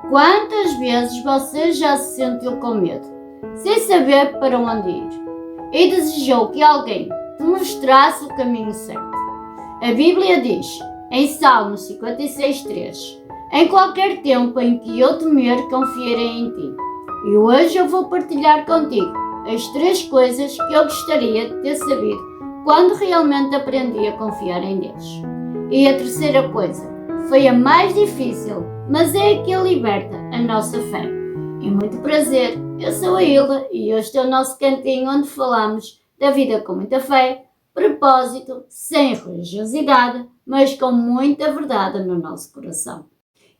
Quantas vezes você já se sentiu com medo, sem saber para onde ir, e desejou que alguém te mostrasse o caminho certo? A Bíblia diz, em Salmos 56:3, em qualquer tempo em que eu temer, confiarei em ti. E hoje eu vou partilhar contigo as 3 coisas que eu gostaria de ter sabido quando realmente aprendi a confiar em Deus. E a terceira coisa foi a mais difícil, mas é a que liberta a nossa fé. E muito prazer, eu sou a Hilda e este é o nosso cantinho onde falamos da vida com muita fé, propósito, sem religiosidade, mas com muita verdade no nosso coração.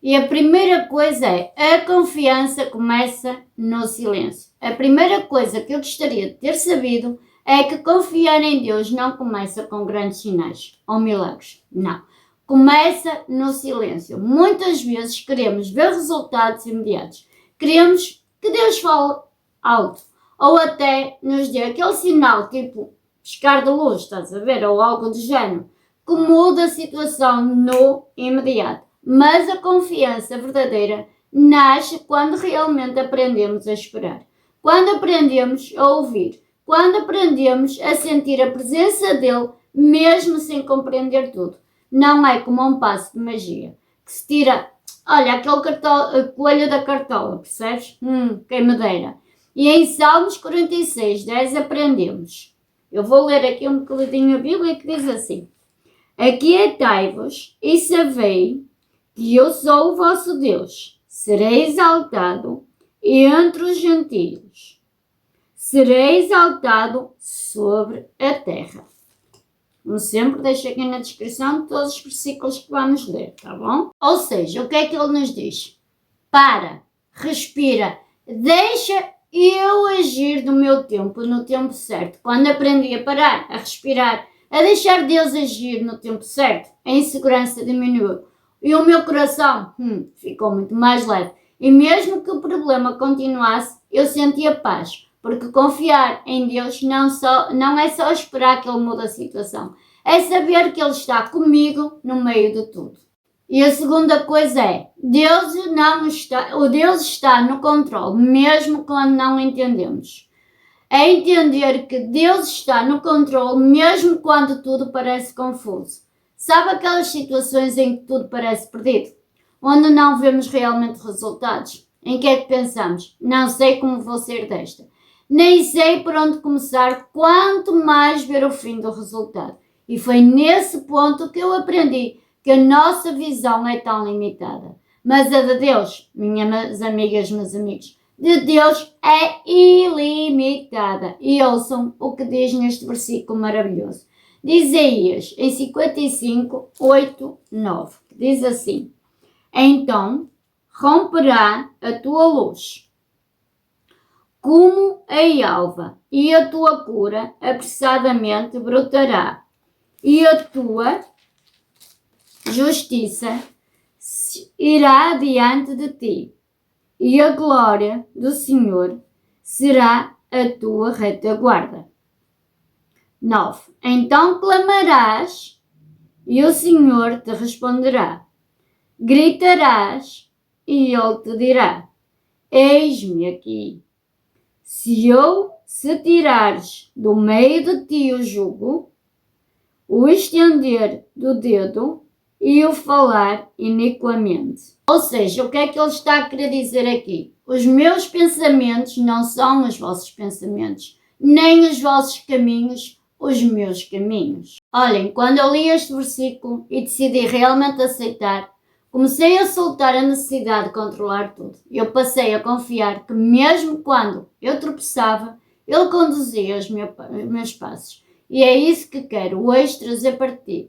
E a primeira coisa é, a confiança começa no silêncio. A primeira coisa que eu gostaria de ter sabido é que confiar em Deus não começa com grandes sinais ou milagres. Não. Começa no silêncio. Muitas vezes queremos ver resultados imediatos. Queremos que Deus fale alto. Ou até nos dê aquele sinal, tipo piscar de luz, estás a ver? Ou algo do género, que muda a situação no imediato. Mas a confiança verdadeira nasce quando realmente aprendemos a esperar. Quando aprendemos a ouvir. Quando aprendemos a sentir a presença dele, mesmo sem compreender tudo. Não é como um passo de magia, que se tira, olha, aquele coelho da cartola, percebes? Quem me dera. E em Salmos 46:10 aprendemos. Eu vou ler aqui um bocadinho a Bíblia que diz assim: Aquietai-vos e sabei que eu sou o vosso Deus. Serei exaltado entre os gentios. Serei exaltado sobre a terra. Como sempre, deixo aqui na descrição de todos os versículos que vamos ler, tá bom? Ou seja, o que é que ele nos diz? Para, respira, deixa eu agir do meu tempo, no tempo certo. Quando aprendi a parar, a respirar, a deixar Deus agir no tempo certo, a insegurança diminuiu. E o meu coração ficou muito mais leve. E mesmo que o problema continuasse, eu sentia paz. Porque confiar em Deus não é só esperar que Ele mude a situação. É saber que Ele está comigo no meio de tudo. E a segunda coisa é, Deus está no controle, mesmo quando não entendemos. É entender que Deus está no controle, mesmo quando tudo parece confuso. Sabe aquelas situações em que tudo parece perdido? Onde não vemos realmente resultados? Em que é que pensamos? Não sei como vou sair desta. Nem sei por onde começar, quanto mais ver o fim do resultado. E foi nesse ponto que eu aprendi que a nossa visão é tão limitada. Mas a de Deus, minhas amigas, meus amigos, de Deus é ilimitada. E ouçam o que diz neste versículo maravilhoso. De Isaías, em 55:8-9, diz assim: Então romperá a tua luz como a alva, e a tua cura apressadamente brotará, e a tua justiça irá adiante de ti, e a glória do Senhor será a tua retaguarda. 9. Então clamarás, e o Senhor te responderá. Gritarás, e Ele te dirá: Eis-me aqui. Se tirares do meio de ti o jugo, o estender do dedo e o falar iniquamente. Ou seja, o que é que ele está a querer dizer aqui? Os meus pensamentos não são os vossos pensamentos, nem os vossos caminhos, os meus caminhos. Olhem, quando eu li este versículo e decidi realmente aceitar, comecei a soltar a necessidade de controlar tudo. Eu passei a confiar que mesmo quando eu tropeçava, Ele conduzia os meus passos. E é isso que quero hoje trazer para ti.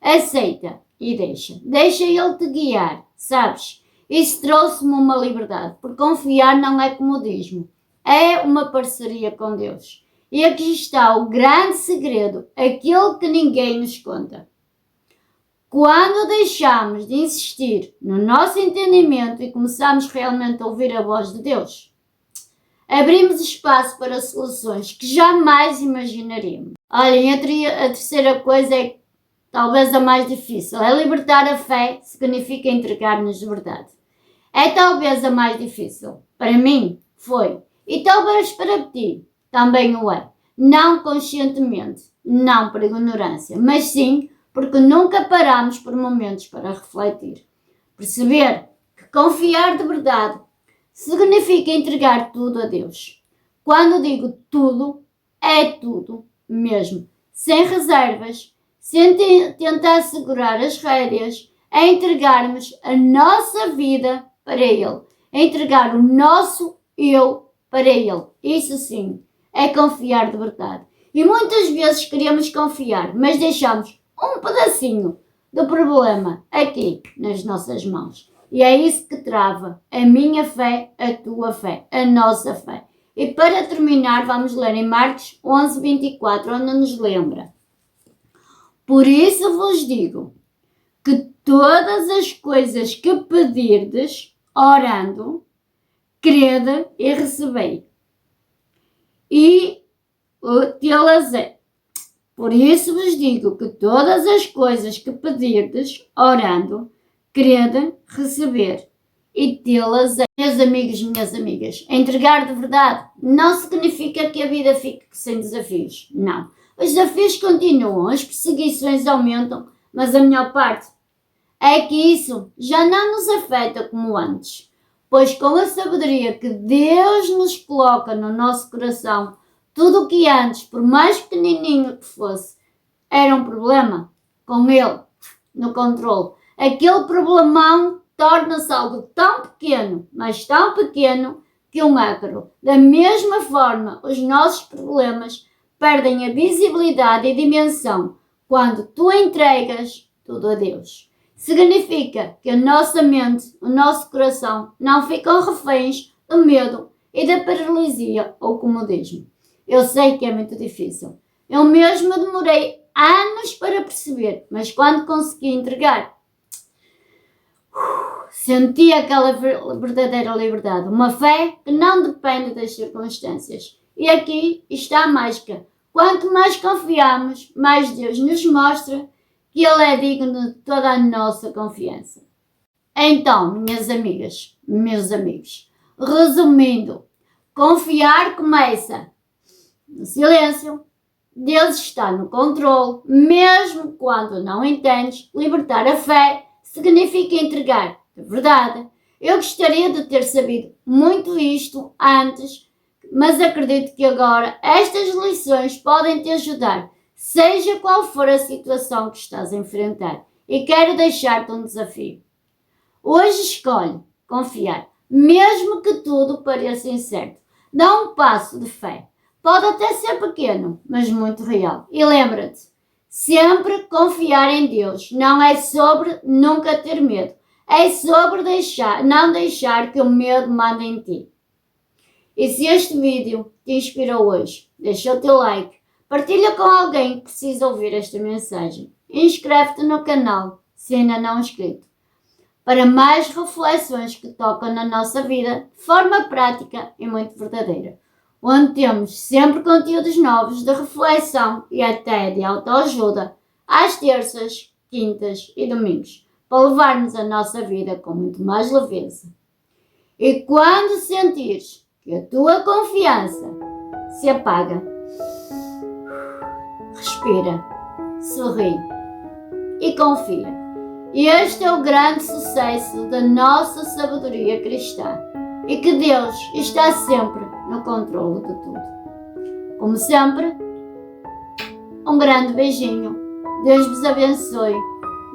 Aceita e deixa. Deixa Ele te guiar, sabes? Isso trouxe-me uma liberdade, porque confiar não é comodismo. É uma parceria com Deus. E aqui está o grande segredo, aquele que ninguém nos conta. Quando deixamos de insistir no nosso entendimento e começamos realmente a ouvir a voz de Deus, abrimos espaço para soluções que jamais imaginaríamos. Olhem, a terceira coisa é talvez a mais difícil. É libertar a fé, significa entregar-nos de verdade. É talvez a mais difícil. Para mim, foi. E talvez para ti também o é. Não conscientemente, não por ignorância, mas sim porque nunca paramos por momentos para refletir. Perceber que confiar de verdade significa entregar tudo a Deus. Quando digo tudo, é tudo mesmo. Sem reservas, sem tentar segurar as rédeas, é entregarmos a nossa vida para Ele. É entregar o nosso eu para Ele. Isso sim, é confiar de verdade. E muitas vezes queremos confiar, mas deixamos um pedacinho do problema aqui nas nossas mãos. E é isso que trava a minha fé, a tua fé, a nossa fé. E para terminar, vamos ler em Marcos 11:24, onde nos lembra: por isso vos digo que todas as coisas que pedirdes, orando, crede e recebei. E tê-las é. Por isso vos digo que todas as coisas que pedirdes, orando, crede, receber e tê-las é. Meus amigos, minhas amigas, entregar de verdade não significa que a vida fique sem desafios. Não. Os desafios continuam, as perseguições aumentam, mas a melhor parte é que isso já não nos afeta como antes. Pois com a sabedoria que Deus nos coloca no nosso coração, tudo o que antes, por mais pequenininho que fosse, era um problema, com Ele no controle. Aquele problemão torna-se algo tão pequeno, mas tão pequeno, que um ácaro. Da mesma forma, os nossos problemas perdem a visibilidade e dimensão quando tu entregas tudo a Deus. Significa que a nossa mente, o nosso coração não ficam reféns do medo e da paralisia ou comodismo. Eu sei que é muito difícil. Eu mesma demorei anos para perceber, mas quando consegui entregar, senti aquela verdadeira liberdade. Uma fé que não depende das circunstâncias. E aqui está a mágica. Quanto mais confiamos, mais Deus nos mostra que Ele é digno de toda a nossa confiança. Então, minhas amigas, meus amigos, resumindo, confiar começa no silêncio. Deus está no controle, mesmo quando não entendes. Libertar a fé significa entregar de verdade. Eu gostaria de ter sabido muito isto antes, mas acredito que agora estas lições podem te ajudar, seja qual for a situação que estás a enfrentar. E quero deixar-te um desafio. Hoje escolhe confiar, mesmo que tudo pareça incerto. Dá um passo de fé. Pode até ser pequeno, mas muito real. E lembra-te, sempre confiar em Deus. Não é sobre nunca ter medo. É sobre não deixar que o medo mande em ti. E se este vídeo te inspirou hoje, deixa o teu like, partilha com alguém que precisa ouvir esta mensagem. Inscreve-te no canal, se ainda não inscrito, para mais reflexões que tocam na nossa vida de forma prática e muito verdadeira, onde temos sempre conteúdos novos de reflexão e até de autoajuda, às terças, quintas e domingos, para levarmos a nossa vida com muito mais leveza. E quando sentires que a tua confiança se apaga, respira, sorri e confia. E este é o grande sucesso da nossa sabedoria cristã. E que Deus está sempre no controle de tudo. Como sempre, um grande beijinho. Deus vos abençoe.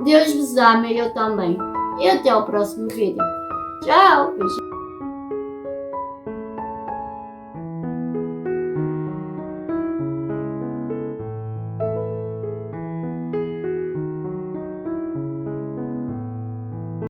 Deus vos ama e eu também. E até o próximo vídeo. Tchau! Beijinho.